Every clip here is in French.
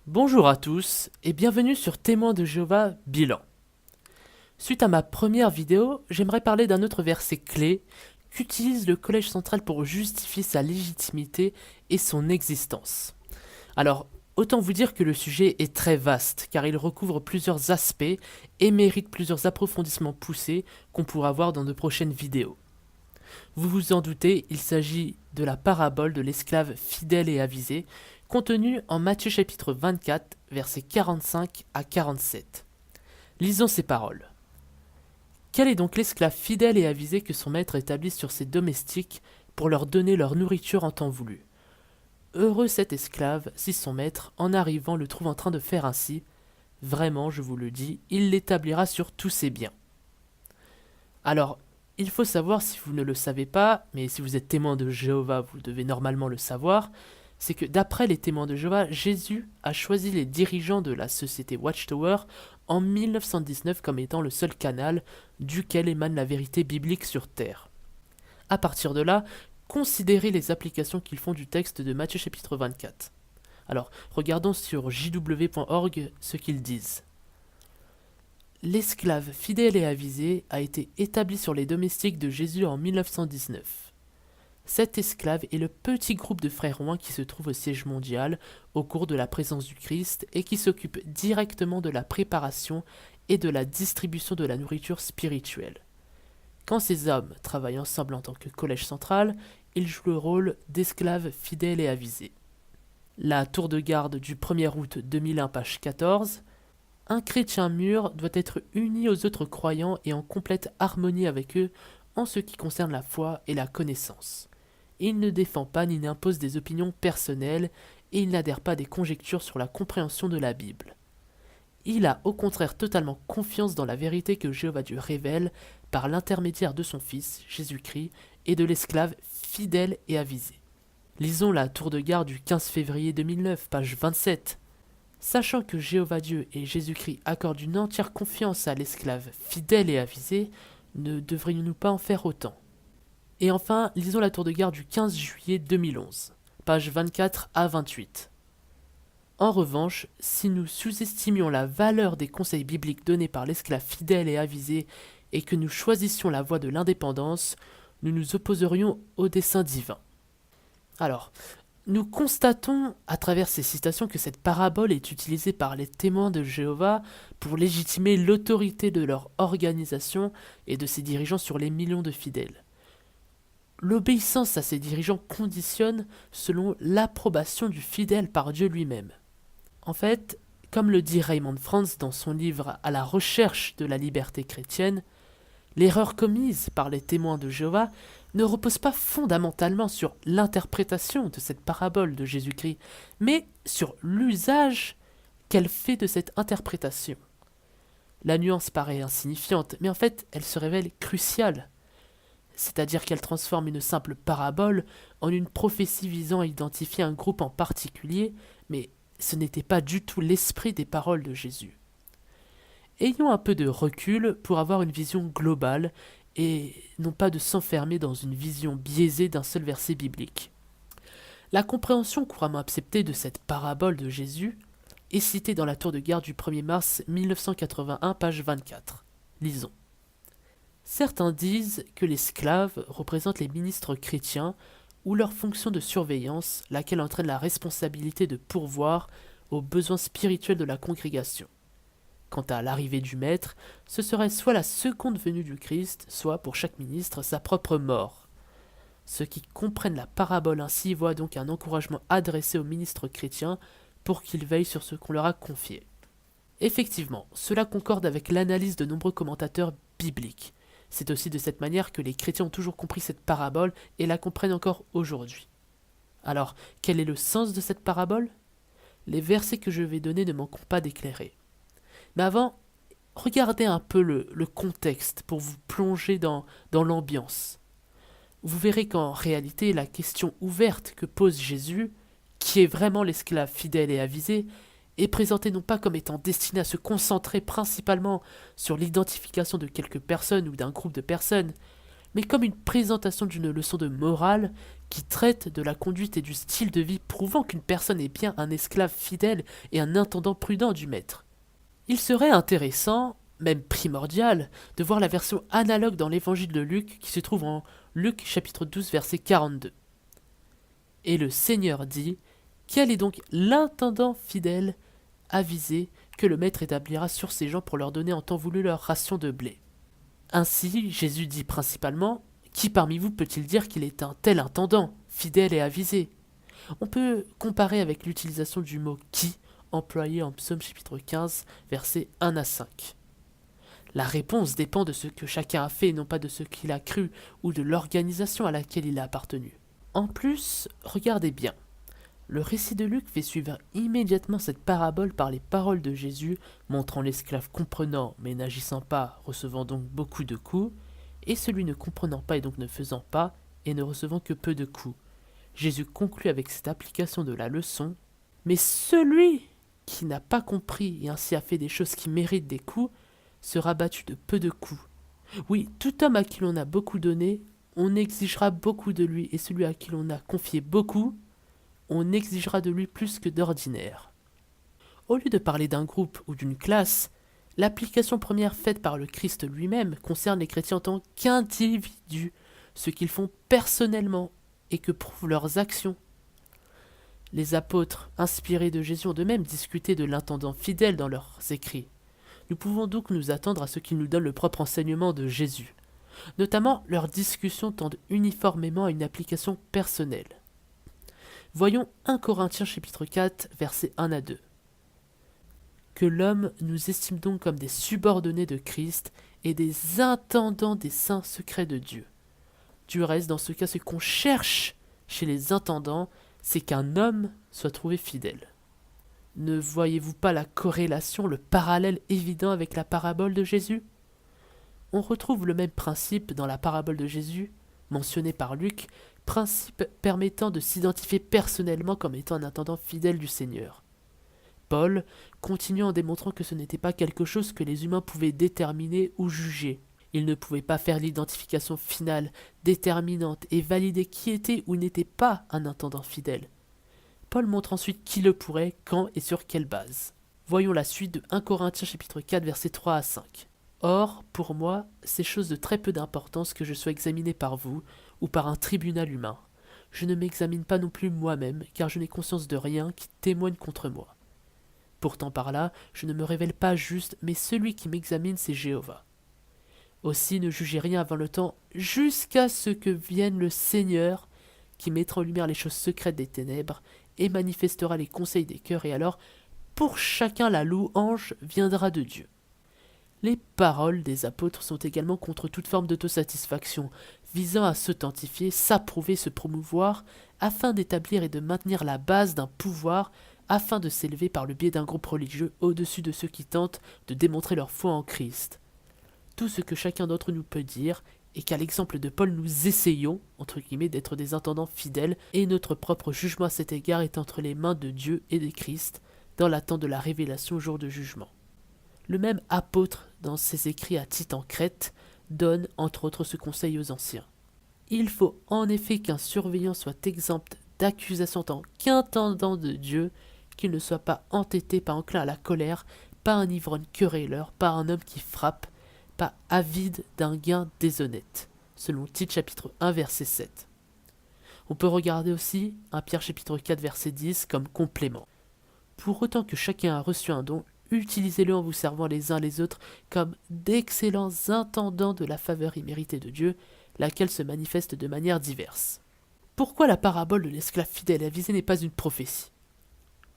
Bonjour à tous et bienvenue sur Témoins de Jéhovah Bilan. Suite à ma première vidéo, j'aimerais parler d'un autre verset clé qu'utilise le Collège central pour justifier sa légitimité et son existence. Alors, autant vous dire que le sujet est très vaste car il recouvre plusieurs aspects et mérite plusieurs approfondissements poussés qu'on pourra voir dans de prochaines vidéos. Vous vous en doutez, il s'agit de la parabole de l'esclave fidèle et avisé, contenue en Matthieu chapitre 24, versets 45 à 47. Lisons ces paroles. Quel est donc l'esclave fidèle et avisé que son maître établit sur ses domestiques pour leur donner leur nourriture en temps voulu? Heureux cet esclave si son maître, en arrivant, le trouve en train de faire ainsi. Vraiment, je vous le dis, il l'établira sur tous ses biens. Alors, il faut savoir, si vous ne le savez pas, mais si vous êtes témoin de Jéhovah, vous devez normalement le savoir, c'est que d'après les témoins de Jéhovah, Jésus a choisi les dirigeants de la société Watchtower en 1919 comme étant le seul canal duquel émane la vérité biblique sur terre. À partir de là, considérez les applications qu'ils font du texte de Matthieu chapitre 24. Alors, regardons sur jw.org ce qu'ils disent. L'esclave fidèle et avisé a été établi sur les domestiques de Jésus en 1919. Cet esclave est le petit groupe de frères romains qui se trouve au siège mondial au cours de la présence du Christ et qui s'occupe directement de la préparation et de la distribution de la nourriture spirituelle. Quand ces hommes travaillent ensemble en tant que collège central, ils jouent le rôle d'esclaves fidèles et avisés. La tour de garde du 1er août 2001, page 14. Un chrétien mûr doit être uni aux autres croyants et en complète harmonie avec eux en ce qui concerne la foi et la connaissance. Il ne défend pas ni n'impose des opinions personnelles et il n'adhère pas à des conjectures sur la compréhension de la Bible. Il a au contraire totalement confiance dans la vérité que Jéhovah Dieu révèle par l'intermédiaire de son Fils, Jésus-Christ, et de l'esclave fidèle et avisé. Lisons la tour de garde du 15 février 2009, page 27. Sachant que Jéhovah Dieu et Jésus-Christ accordent une entière confiance à l'esclave fidèle et avisé, ne devrions-nous pas en faire autant? Et enfin, lisons la tour de garde du 15 juillet 2011, pages 24 à 28. En revanche, si nous sous-estimions la valeur des conseils bibliques donnés par l'esclave fidèle et avisé et que nous choisissions la voie de l'indépendance, nous nous opposerions au dessein divin. Alors, nous constatons à travers ces citations que cette parabole est utilisée par les témoins de Jéhovah pour légitimer l'autorité de leur organisation et de ses dirigeants sur les millions de fidèles. L'obéissance à ces dirigeants conditionne selon l'approbation du fidèle par Dieu lui-même. En fait, comme le dit Raymond Franz dans son livre À la recherche de la liberté chrétienne, l'erreur commise par les témoins de Jéhovah ne repose pas fondamentalement sur l'interprétation de cette parabole de Jésus-Christ, mais sur l'usage qu'elle fait de cette interprétation. La nuance paraît insignifiante, mais en fait, elle se révèle cruciale. C'est-à-dire qu'elle transforme une simple parabole en une prophétie visant à identifier un groupe en particulier, mais ce n'était pas du tout l'esprit des paroles de Jésus. Ayons un peu de recul pour avoir une vision globale et non pas de s'enfermer dans une vision biaisée d'un seul verset biblique. La compréhension couramment acceptée de cette parabole de Jésus est citée dans la tour de garde du 1er mars 1981, page 24. Lisons. Certains disent que les esclaves représentent les ministres chrétiens ou leur fonction de surveillance, laquelle entraîne la responsabilité de pourvoir aux besoins spirituels de la congrégation. Quant à l'arrivée du Maître, ce serait soit la seconde venue du Christ, soit pour chaque ministre sa propre mort. Ceux qui comprennent la parabole ainsi voient donc un encouragement adressé aux ministres chrétiens pour qu'ils veillent sur ce qu'on leur a confié. Effectivement, cela concorde avec l'analyse de nombreux commentateurs bibliques. C'est aussi de cette manière que les chrétiens ont toujours compris cette parabole et la comprennent encore aujourd'hui. Alors, quel est le sens de cette parabole? Les versets que je vais donner ne manqueront pas d'éclairer. Mais avant, regardez un peu le contexte pour vous plonger dans l'ambiance. Vous verrez qu'en réalité, la question ouverte que pose Jésus, qui est vraiment l'esclave fidèle et avisé, est présentée non pas comme étant destinée à se concentrer principalement sur l'identification de quelques personnes ou d'un groupe de personnes, mais comme une présentation d'une leçon de morale qui traite de la conduite et du style de vie prouvant qu'une personne est bien un esclave fidèle et un intendant prudent du maître. Il serait intéressant, même primordial, de voir la version analogue dans l'évangile de Luc qui se trouve en Luc chapitre 12 verset 42. Et le Seigneur dit, quel est donc l'intendant fidèle avisé que le maître établira sur ses gens pour leur donner en temps voulu leur ration de blé. Ainsi, Jésus dit principalement, qui parmi vous peut-il dire qu'il est un tel intendant, fidèle et avisé? On peut comparer avec l'utilisation du mot qui, employé en Psaume chapitre 15, versets 1 à 5. La réponse dépend de ce que chacun a fait et non pas de ce qu'il a cru ou de l'organisation à laquelle il a appartenu. En plus, regardez bien. Le récit de Luc fait suivre immédiatement cette parabole par les paroles de Jésus, montrant l'esclave comprenant mais n'agissant pas, recevant donc beaucoup de coups, et celui ne comprenant pas et donc ne faisant pas, et ne recevant que peu de coups. Jésus conclut avec cette application de la leçon, mais celui qui n'a pas compris et ainsi a fait des choses qui méritent des coups, sera battu de peu de coups. Oui, tout homme à qui l'on a beaucoup donné, on exigera beaucoup de lui, et celui à qui l'on a confié beaucoup, on exigera de lui plus que d'ordinaire. Au lieu de parler d'un groupe ou d'une classe, l'application première faite par le Christ lui-même concerne les chrétiens en tant qu'individus, ce qu'ils font personnellement et que prouvent leurs actions. Les apôtres, inspirés de Jésus, ont de même discuté de l'intendant fidèle dans leurs écrits. Nous pouvons donc nous attendre à ce qu'ils nous donnent le propre enseignement de Jésus. Notamment, leurs discussions tendent uniformément à une application personnelle. Voyons 1 Corinthiens chapitre 4, versets 1 à 2. Que l'homme nous estime donc comme des subordonnés de Christ et des intendants des saints secrets de Dieu. Du reste, dans ce cas, ce qu'on cherche chez les intendants, c'est qu'un homme soit trouvé fidèle. Ne voyez-vous pas la corrélation, le parallèle évident avec la parabole de Jésus? On retrouve le même principe dans la parabole de Jésus, mentionnée par Luc, principe permettant de s'identifier personnellement comme étant un intendant fidèle du Seigneur. Paul continue en démontrant que ce n'était pas quelque chose que les humains pouvaient déterminer ou juger. Ils ne pouvaient pas faire l'identification finale, déterminante et valider qui était ou n'était pas un intendant fidèle. Paul montre ensuite qui le pourrait, quand et sur quelle base. Voyons la suite de 1 Corinthiens chapitre 4 versets 3 à 5. Or, pour moi, c'est chose de très peu d'importance que je sois examiné par vous ou par un tribunal humain. Je ne m'examine pas non plus moi-même, car je n'ai conscience de rien qui témoigne contre moi. Pourtant par là, je ne me révèle pas juste, mais celui qui m'examine, c'est Jéhovah. Aussi ne jugez rien avant le temps, jusqu'à ce que vienne le Seigneur, qui mettra en lumière les choses secrètes des ténèbres, et manifestera les conseils des cœurs, et alors, pour chacun la louange viendra de Dieu. Les paroles des apôtres sont également contre toute forme d'autosatisfaction, visant à s'authentifier, s'approuver, se promouvoir, afin d'établir et de maintenir la base d'un pouvoir, afin de s'élever par le biais d'un groupe religieux au-dessus de ceux qui tentent de démontrer leur foi en Christ. Tout ce que chacun d'entre nous peut dire est qu'à l'exemple de Paul, nous essayons, entre guillemets, d'être des intendants fidèles, et notre propre jugement à cet égard est entre les mains de Dieu et de Christ, dans l'attente de la révélation au jour de jugement. Le même apôtre, dans ses écrits à Tite en Crète, donne entre autres ce conseil aux anciens. Il faut en effet qu'un surveillant soit exempt d'accusation en tant qu'intendant de Dieu, qu'il ne soit pas entêté, pas enclin à la colère, pas un ivrogne querelleur, pas un homme qui frappe, pas avide d'un gain déshonnête, selon Tite chapitre 1 verset 7. On peut regarder aussi 1 Pierre chapitre 4 verset 10 comme complément. Pour autant que chacun a reçu un don, utilisez-le en vous servant les uns les autres comme d'excellents intendants de la faveur imméritée de Dieu, laquelle se manifeste de manière diverse. Pourquoi la parabole de l'esclave fidèle avisé n'est pas une prophétie?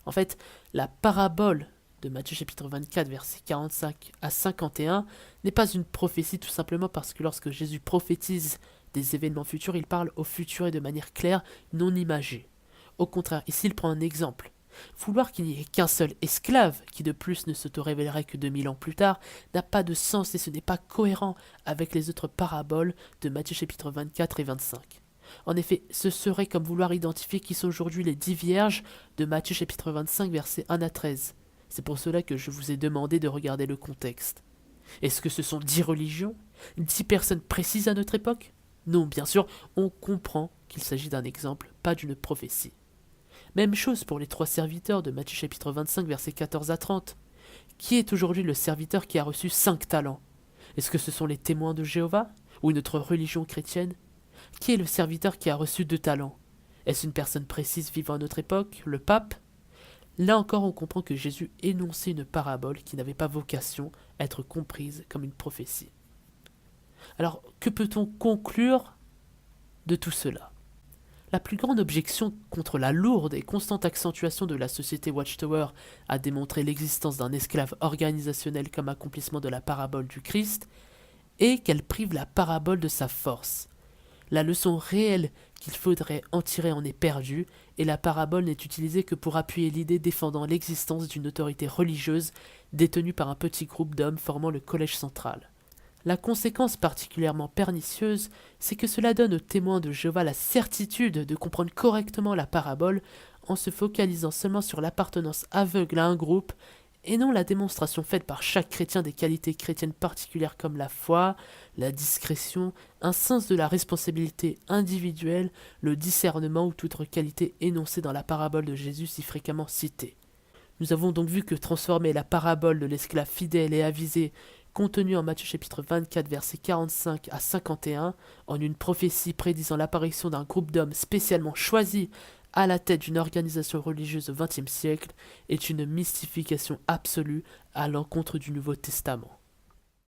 En fait, la parabole de Matthieu chapitre 24, versets 45 à 51, n'est pas une prophétie tout simplement parce que lorsque Jésus prophétise des événements futurs, il parle au futur et de manière claire, non imagée. Au contraire, ici il prend un exemple. Vouloir qu'il n'y ait qu'un seul esclave, qui de plus ne s'auto-révélerait que 2000 ans plus tard, n'a pas de sens et ce n'est pas cohérent avec les autres paraboles de Matthieu chapitre 24 et 25. En effet, ce serait comme vouloir identifier qui sont aujourd'hui les 10 vierges de Matthieu chapitre 25 versets 1 à 13. C'est pour cela que je vous ai demandé de regarder le contexte. Est-ce que ce sont 10 religions, 10 personnes précises à notre époque? Non, bien sûr, on comprend qu'il s'agit d'un exemple, pas d'une prophétie. Même chose pour les 3 serviteurs de Matthieu chapitre 25, versets 14 à 30. Qui est aujourd'hui le serviteur qui a reçu 5 talents? Est-ce que ce sont les témoins de Jéhovah ou notre religion chrétienne? Qui est le serviteur qui a reçu 2 talents? Est-ce une personne précise vivant à notre époque, le pape? Là encore, on comprend que Jésus énonçait une parabole qui n'avait pas vocation à être comprise comme une prophétie. Alors, que peut-on conclure de tout cela? La plus grande objection contre la lourde et constante accentuation de la société Watchtower à démontrer l'existence d'un esclave organisationnel comme accomplissement de la parabole du Christ est qu'elle prive la parabole de sa force. La leçon réelle qu'il faudrait en tirer en est perdue, et la parabole n'est utilisée que pour appuyer l'idée défendant l'existence d'une autorité religieuse détenue par un petit groupe d'hommes formant le collège central. La conséquence particulièrement pernicieuse, c'est que cela donne aux témoins de Jéhovah la certitude de comprendre correctement la parabole en se focalisant seulement sur l'appartenance aveugle à un groupe et non la démonstration faite par chaque chrétien des qualités chrétiennes particulières comme la foi, la discrétion, un sens de la responsabilité individuelle, le discernement ou toute autre qualité énoncée dans la parabole de Jésus si fréquemment citée. Nous avons donc vu que transformer la parabole de l'esclave fidèle et avisé contenue en Matthieu chapitre 24 versets 45 à 51 en une prophétie prédisant l'apparition d'un groupe d'hommes spécialement choisis à la tête d'une organisation religieuse au XXe siècle est une mystification absolue à l'encontre du Nouveau Testament.